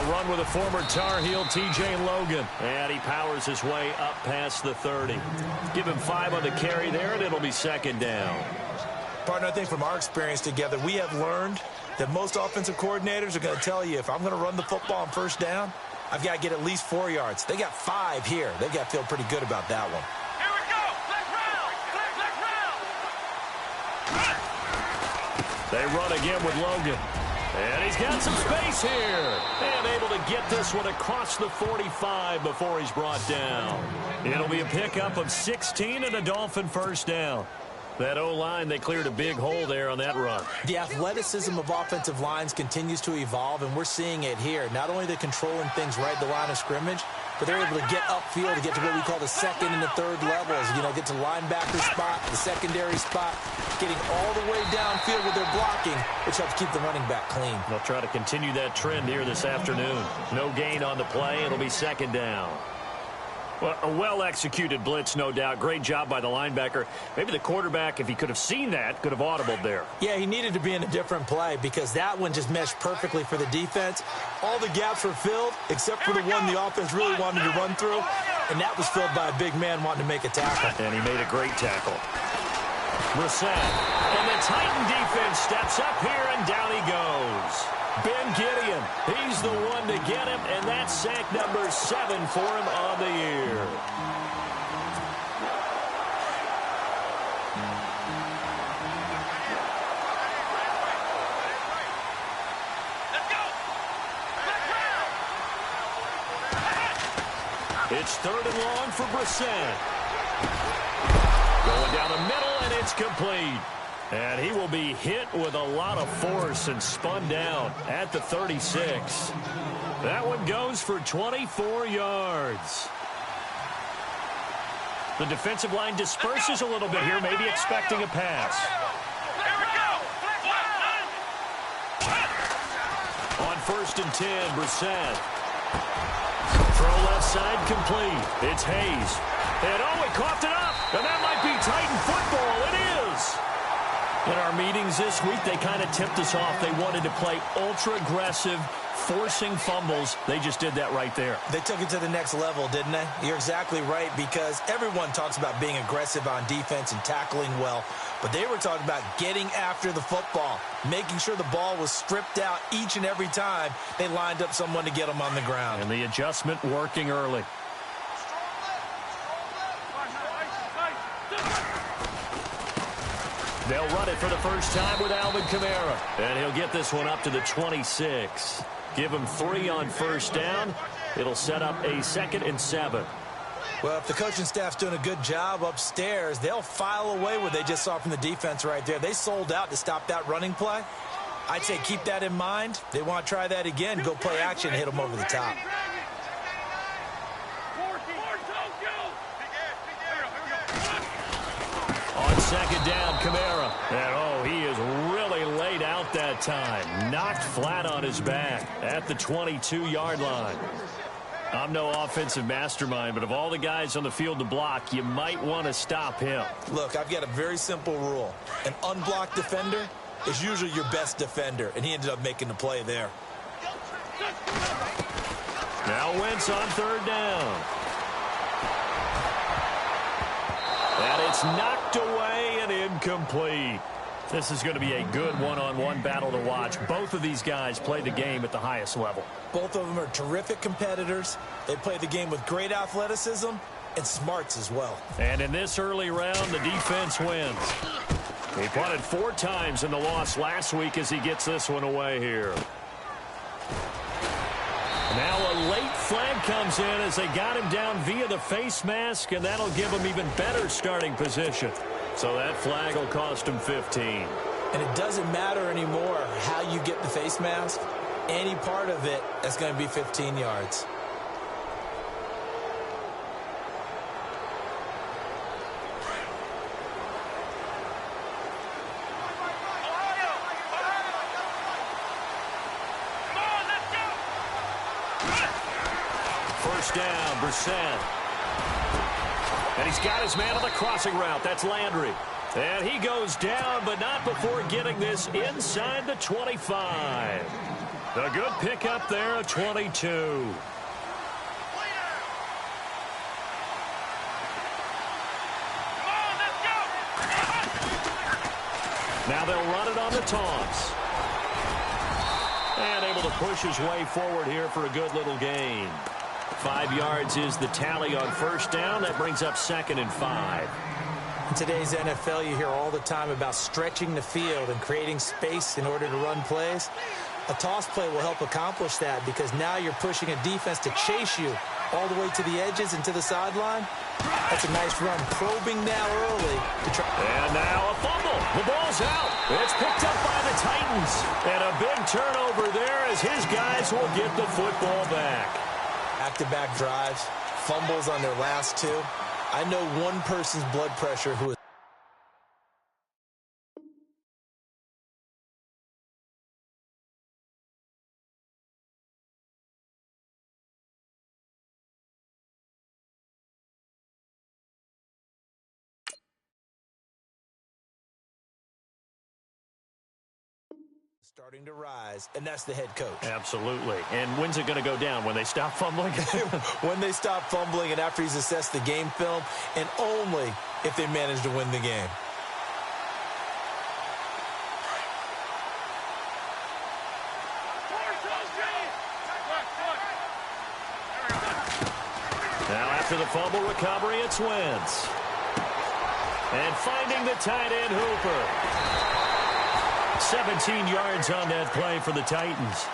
They'll run with a former Tar Heel, T.J. Logan. And he powers his way up past the 30. Give him 5 on the carry there, and it'll be second down. Partner, I think from our experience together, we have learned that most offensive coordinators are going to tell you, if I'm going to run the football on first down, I've got to get at least 4 yards. They got 5 here. They've got to feel pretty good about that one. Here we go. Black round. They run again with Logan. And he's got some space here. And able to get this one across the 45 before he's brought down. It'll be a pickup of 16 and a Dolphin first down. That O-line, they cleared a big hole there on that run. The athleticism of offensive lines continues to evolve, and we're seeing it here. Not only they're controlling things right at the line of scrimmage, but they're able to get upfield to get to what we call the second and the third levels. You know, get to linebacker spot, the secondary spot, getting all the way downfield with their blocking, which helps keep the running back clean. They'll try to continue that trend here this afternoon. No gain on the play. It'll be second down. Well, a well-executed blitz, no doubt. Great job by the linebacker. Maybe the quarterback, if he could have seen that, could have audibled there. Yeah, he needed to be in a different play because that one just meshed perfectly for the defense. All the gaps were filled except for the one the offense really wanted to run through, and that was filled by a big man wanting to make a tackle. And he made a great tackle. Brissett. And the Titan defense steps up here, and down he goes. Ben Gideon, he's the one to get him, and that's sack number 7 for him on the year. Let's go. It's 3rd and long for Brissett. Going down the middle, and it's complete. And he will be hit with a lot of force and spun down at the 36. That one goes for 24 yards. The defensive line disperses a little bit here, maybe expecting a pass. Here we go. On 1st and 10, Brissett. Throw left side complete. It's Hayes. And oh, he coughed it up. And that might be Titan football. It is. In our meetings this week, they kind of tipped us off. They wanted to play ultra-aggressive, forcing fumbles. They just did that right there. They took it to the next level, didn't they? You're exactly right, because everyone talks about being aggressive on defense and tackling well, but they were talking about getting after the football, making sure the ball was stripped out each and every time they lined up someone to get them on the ground. And the adjustment working early. They'll run it for the first time with Alvin Kamara. And he'll get this one up to the 26. Give him 3 on first down. It'll set up a 2nd and 7. Well, if the coaching staff's doing a good job upstairs, they'll file away what they just saw from the defense right there. They sold out to stop that running play. I'd say keep that in mind. They want to try that again, go play action, hit them over the top. On 2nd down, Kamara. And, oh, he is really laid out that time. Knocked flat on his back at the 22-yard line. I'm no offensive mastermind, but of all the guys on the field to block, you might want to stop him. Look, I've got a very simple rule. An unblocked defender is usually your best defender, and he ended up making the play there. Now Wentz on 3rd down. And it's knocked away and incomplete. This is going to be a good one-on-one battle to watch. Both of these guys play the game at the highest level. Both of them are terrific competitors. They play the game with great athleticism and smarts as well. And in this early round, the defense wins. He punted 4 times in the loss last week as he gets this one away here. Now a late flag comes in as they got him down via the face mask, and that'll give him even better starting position. So that flag will cost him 15. And it doesn't matter anymore how you get the face mask. Any part of it, that's going to be 15 yards. First down, Brissett. And he's got his man on the crossing route. That's Landry. And he goes down, but not before getting this inside the 25. A good pickup there, a 22. Now they'll run it on the toss. And able to push his way forward here for a good little gain. 5 yards is the tally on first down. That brings up 2nd and 5. In today's NFL, you hear all the time about stretching the field and creating space in order to run plays. A toss play will help accomplish that because now you're pushing a defense to chase you all the way to the edges and to the sideline. That's a nice run. Probing now early. And now a fumble. The ball's out. It's picked up by the Titans. And a big turnover there as his guys will get the football back. Back-to-back drives, fumbles on their last 2. I know one person's blood pressure who is starting to rise, and that's the head coach. Absolutely. And when's it going to go down? When they stop fumbling? When they stop fumbling and after he's assessed the game film, and only if they manage to win the game. Now after the fumble recovery, it's Wentz. And finding the tight end Hooper. 17 yards on that play for the Titans.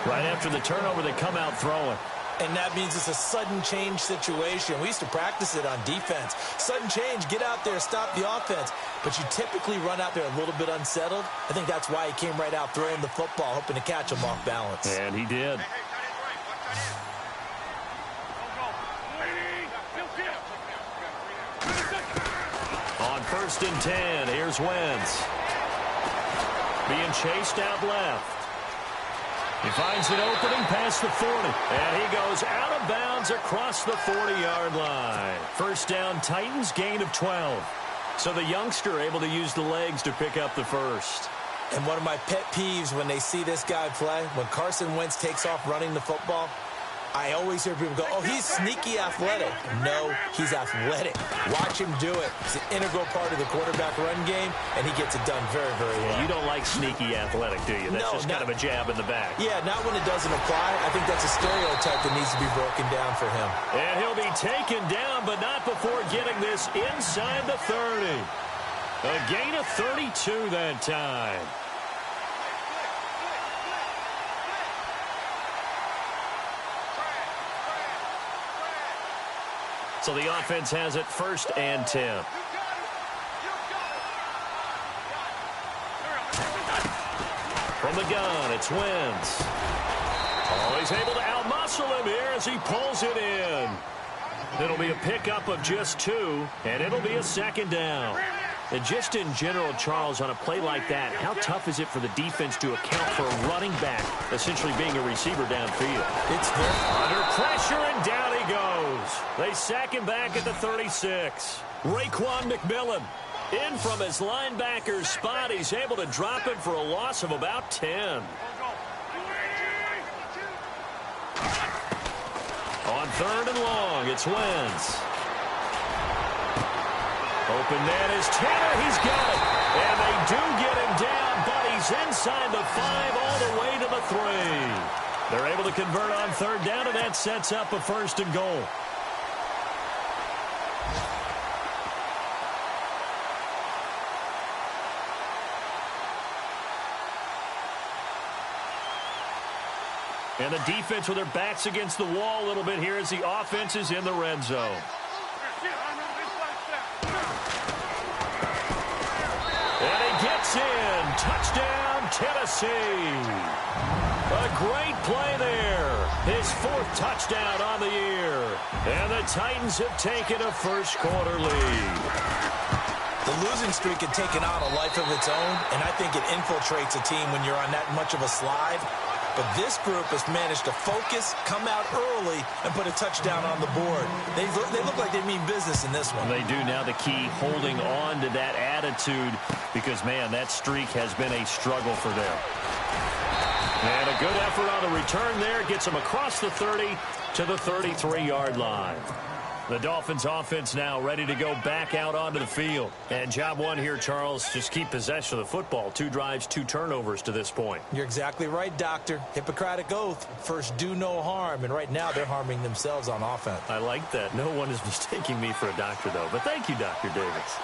Right after the turnover, they come out throwing. And that means it's a sudden change situation. We used to practice it on defense. Sudden change, get out there, stop the offense. But you typically run out there a little bit unsettled. I think that's why he came right out throwing the football, hoping to catch him off balance. And he did. On 1st and 10, here's Wentz. Being chased out left. He finds an opening past the 40. And he goes out of bounds across the 40-yard line. First down, Titans, gain of 12. So the youngster able to use the legs to pick up the first. And one of my pet peeves when they see this guy play, when Carson Wentz takes off running the football, I always hear people go, oh, he's sneaky athletic. No, he's athletic. Watch him do it. It's an integral part of the quarterback run game, and he gets it done very, very well. You don't like sneaky athletic, do you? That's just kind of a jab in the back. Yeah, not when it doesn't apply. I think that's a stereotype that needs to be broken down for him. And he'll be taken down, but not before getting this inside the 30. A gain of 32 that time. So the offense has it 1st and 10. From the gun, it's Wentz. Oh, he's able to outmuscle him here as he pulls it in. It'll be a pickup of just 2, and it'll be a 2nd down. And just in general, Charles, on a play like that, how tough is it for the defense to account for a running back essentially being a receiver downfield? It's under pressure, and down he goes. They sack him back at the 36. Raekwon McMillan in from his linebacker's spot. He's able to drop him for a loss of about 10. On 3rd and long, it's Wentz. Open man is Tanner. He's got it. And they do get him down, but he's inside the 5 all the way to the 3. They're able to convert on 3rd down, and that sets up a 1st and goal. And the defense with their backs against the wall a little bit here as the offense is in the red zone. And he gets in. Touchdown, Tennessee. A great play there. His 4th touchdown on the year. And the Titans have taken a first-quarter lead. The losing streak had taken on a life of its own, and I think it infiltrates a team when you're on that much of a slide. But this group has managed to focus, come out early, and put a touchdown on the board. They look like they mean business in this one. They do. Now the key, holding on to that attitude, because, man, that streak has been a struggle for them. And a good effort on the return there. Gets him across the 30 to the 33-yard line. The Dolphins offense now ready to go back out onto the field. And job one here, Charles, just keep possession of the football. 2 drives, 2 turnovers to this point. You're exactly right, Doctor. Hippocratic oath. First, do no harm. And right now, they're harming themselves on offense. I like that. No one is mistaking me for a doctor, though. But thank you, Dr. Davis.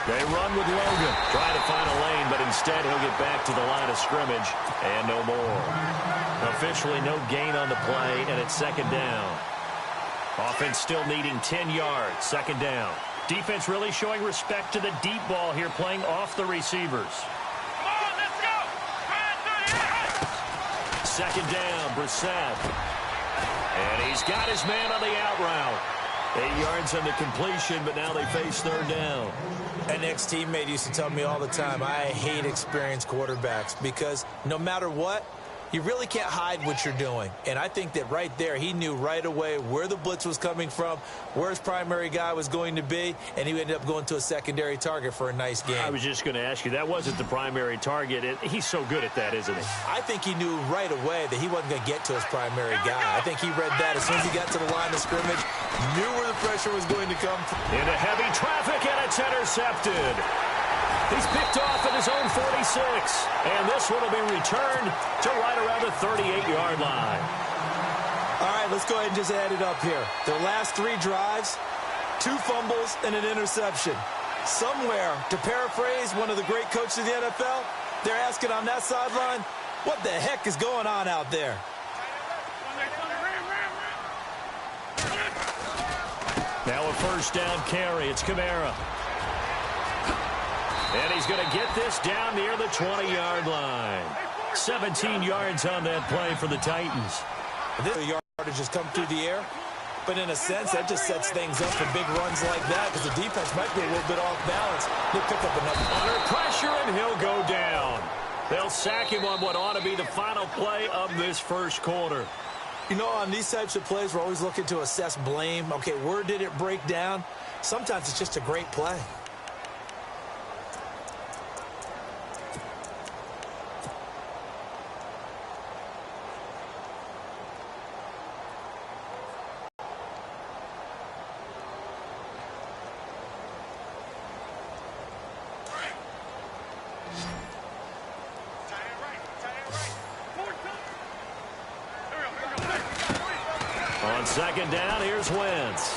They run with Logan, trying to find a lane, but instead he'll get back to the line of scrimmage, and no more. Officially no gain on the play, and it's second down. Offense still needing 10 yards, second down. Defense really showing respect to the deep ball here, playing off the receivers. Come on, let's go! Second down, Brissett. And he's got his man on the out route. 8 yards on the completion, but now they face third down. An ex-teammate used to tell me all the time, I hate experienced quarterbacks because no matter what, you really can't hide what you're doing. And I think that right there, he knew right away where the blitz was coming from, where his primary guy was going to be, and he ended up going to a secondary target for a nice game. I was just going to ask you, that wasn't the primary target. He's so good at that, isn't he? I think he knew right away that he wasn't going to get to his primary guy. I think he read that as soon as he got to the line of scrimmage, knew where the pressure was going to come from. Into heavy traffic, and it's intercepted. He's picked off at his own 46, and this one will be returned to right around the 38-yard line. All right, let's go ahead and just add it up here. Their last 3 drives, 2 fumbles, and an interception. Somewhere, to paraphrase one of the great coaches of the NFL, they're asking on that sideline, what the heck is going on out there? Now a first down carry. It's Kamara. And he's going to get this down near the 20-yard line. 17 yards on that play for the Titans. This yardage has come through the air, but in a sense, that just sets things up for big runs like that because the defense might be a little bit off balance. They'll pick up another. Under pressure, and he'll go down. They'll sack him on what ought to be the final play of this first quarter. You know, on these types of plays, we're always looking to assess blame. Okay, where did it break down? Sometimes it's just a great play. On second down, here's Wentz.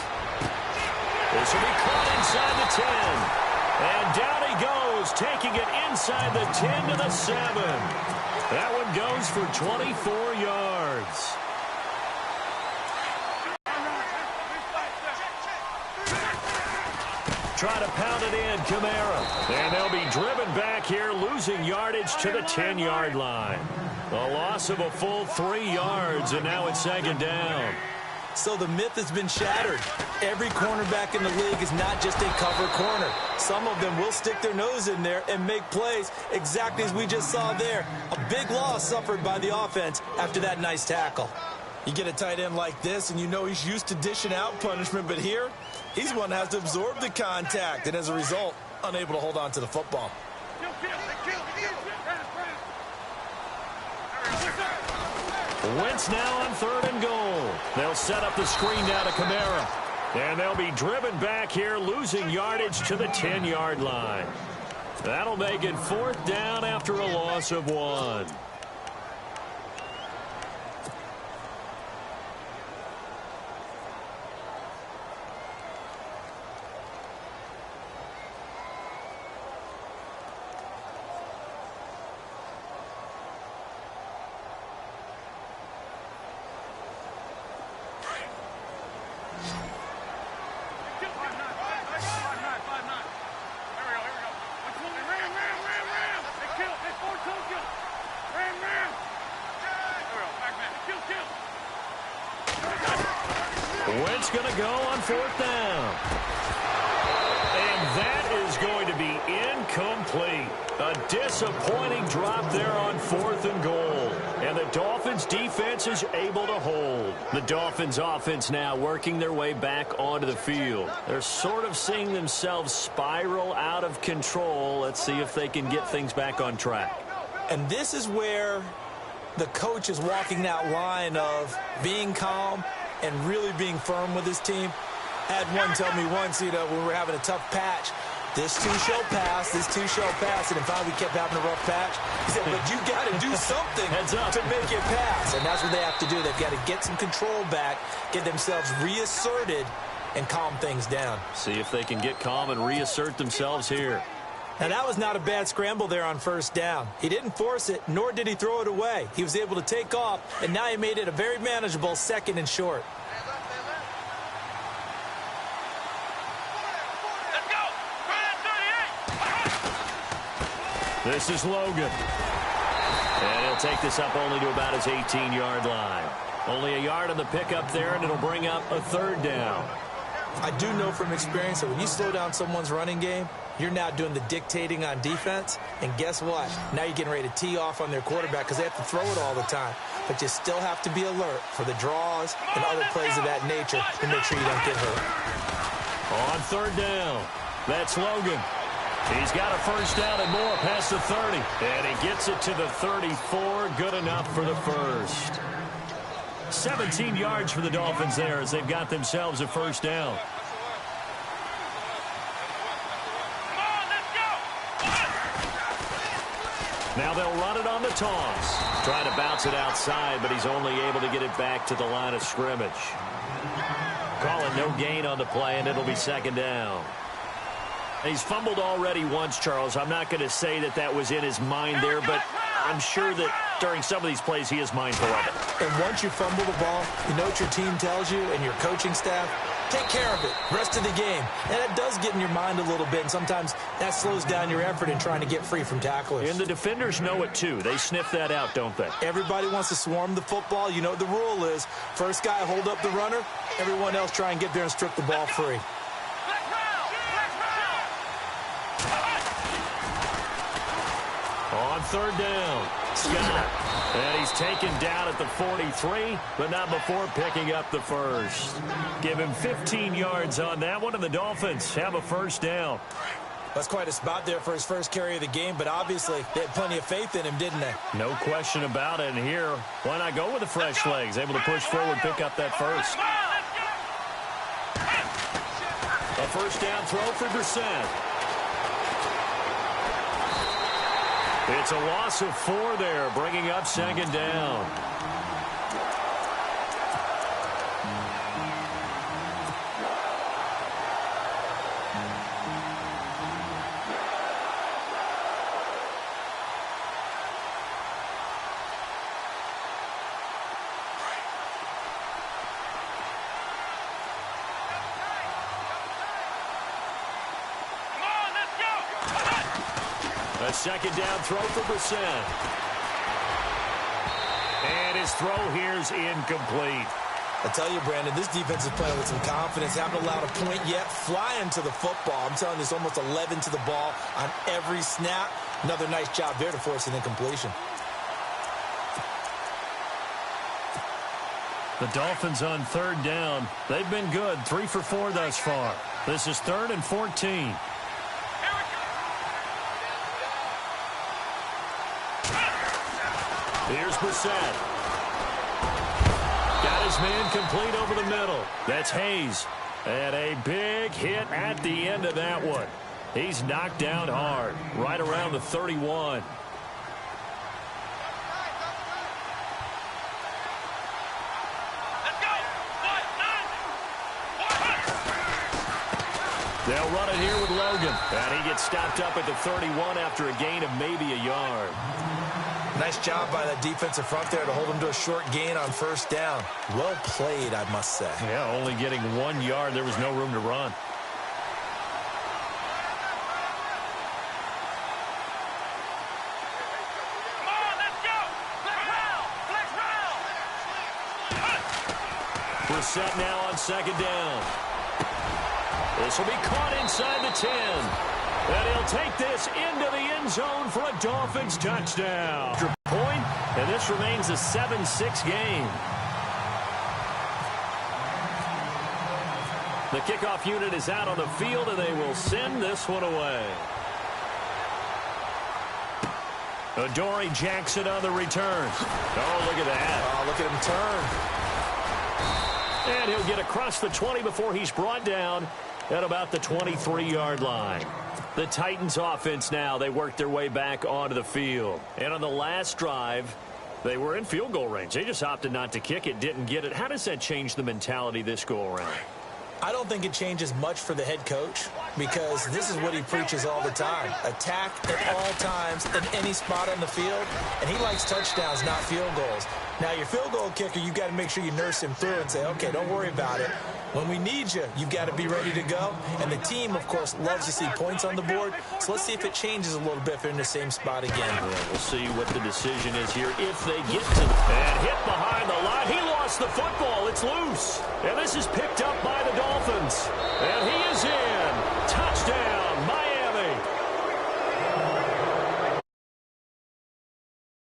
This will be caught inside the 10. And down he goes, taking it inside the 10 to the 7. That one goes for 24 yards. Try to pound it in, Kamara. And they'll be driven back here, losing yardage to the 10-yard line. A loss of a full 3 yards, and now it's second down. So the myth has been shattered. Every cornerback in the league is not just a cover corner. Some of them will stick their nose in there and make plays exactly as we just saw there. A big loss suffered by the offense after that nice tackle. You get a tight end like this, and you know he's used to dishing out punishment, but here, he's one that has to absorb the contact, and as a result, unable to hold on to the football. Wentz now on 3rd and goal. They'll set up the screen now to Kamara. And they'll be driven back here, losing yardage to the 10-yard line. That'll make it 4th down after a loss of 1. Wentz going to go on 4th down. And that is going to be incomplete. A disappointing drop there on 4th and goal. And the Dolphins defense is able to hold. The Dolphins offense now working their way back onto the field. They're sort of seeing themselves spiral out of control. Let's see if they can get things back on track. And this is where the coach is walking that line of being calm and really being firm with his team. I had one tell me once, when we were having a tough patch, this too shall pass, this too shall pass. And in fact, we kept having a rough patch. He said, but you got to do something to make it pass. And that's what they have to do. They've got to get some control back, get themselves reasserted, and calm things down. See if they can get calm and reassert themselves here. Now, that was not a bad scramble there on 1st down. He didn't force it, nor did he throw it away. He was able to take off, and now he made it a very manageable 2nd and short. This is Logan. And he'll take this up only to about his 18-yard line. Only a yard on the pickup there, and it'll bring up a 3rd down. I do know from experience that when you slow down someone's running game, you're now doing the dictating on defense. And guess what? Now you're getting ready to tee off on their quarterback because they have to throw it all the time. But you still have to be alert for the draws and other plays of that nature to make sure you don't get hurt. On 3rd down, that's Logan. He's got a 1st down and more past the 30. And he gets it to the 34. Good enough for the 1st. 17 yards for the Dolphins there as they've got themselves a 1st down. Now they'll run it on the toss. Trying to bounce it outside, but he's only able to get it back to the line of scrimmage. Calling no gain on the play, and it'll be 2nd down. He's fumbled already once, Charles. I'm not going to say that that was in his mind there, but I'm sure that during some of these plays he is mindful of it. And once you fumble the ball, you know what your team tells you and your coaching staff? Take care of it. Rest of the game. And it does get in your mind a little bit, and sometimes that slows down your effort in trying to get free from tacklers. And the defenders know it, too. They sniff that out, don't they? Everybody wants to swarm the football. You know what the rule is. First guy hold up the runner. Everyone else try and get there and strip the ball free. On 3rd down, Scott. And he's taken down at the 43, but not before picking up the 1st. Give him 15 yards on that one, and the Dolphins have a 1st down. That's quite a spot there for his first carry of the game, but obviously they had plenty of faith in him, didn't they? No question about it. And here, why not go with the fresh legs? Able to push forward, pick up that 1st. A 1st down throw for Brissett. It's a loss of 4 there, bringing up 2nd down. A 2nd down throw for Brissett. And his throw here is incomplete. I tell you, Brandon, this defense is playing with some confidence. Haven't allowed a point yet. Flying to the football. I'm telling you, it's almost 11 to the ball on every snap. Another nice job there to force an incompletion. The Dolphins on 3rd down. They've been good. 3 for 4 thus far. This is 3rd and 14. Here's Brissett. Got his man complete over the middle. That's Hayes. And a big hit at the end of that one. He's knocked down hard, right around the 31. They'll run it here with Logan. And he gets stopped up at the 31 after a gain of maybe a yard. Nice job by that defensive front there to hold him to a short gain on 1st down. Well played, I must say. Yeah, only getting 1 yard. There was no room to run. Come on, let's go! Brissett now on 2nd down. This will be caught inside the 10. And he'll will take this into the end zone for a Dolphins touchdown. Extra point, and this remains a 7-6 game. The kickoff unit is out on the field, and they will send this one away. Adoree Jackson on the return. Oh, look at that. Oh, look at him turn. And he'll get across the 20 before he's brought down at about the 23-yard line. The Titans offense now, they worked their way back onto the field. And on the last drive, they were in field goal range. They just opted not to kick it, didn't get it. How does that change the mentality this go-around? I don't think it changes much for the head coach because this is what he preaches all the time. Attack at all times in any spot on the field, and he likes touchdowns, not field goals. Now, your field goal kicker, you've got to make sure you nurse him through and say, okay, don't worry about it. When we need you, you've got to be ready to go. And the team, of course, loves to see points on the board. So let's see if it changes a little bit if they're in the same spot again. Yeah, we'll see what the decision is here if they get to the... And hit behind the line. He lost the football. It's loose. And this is picked up by the Dolphins.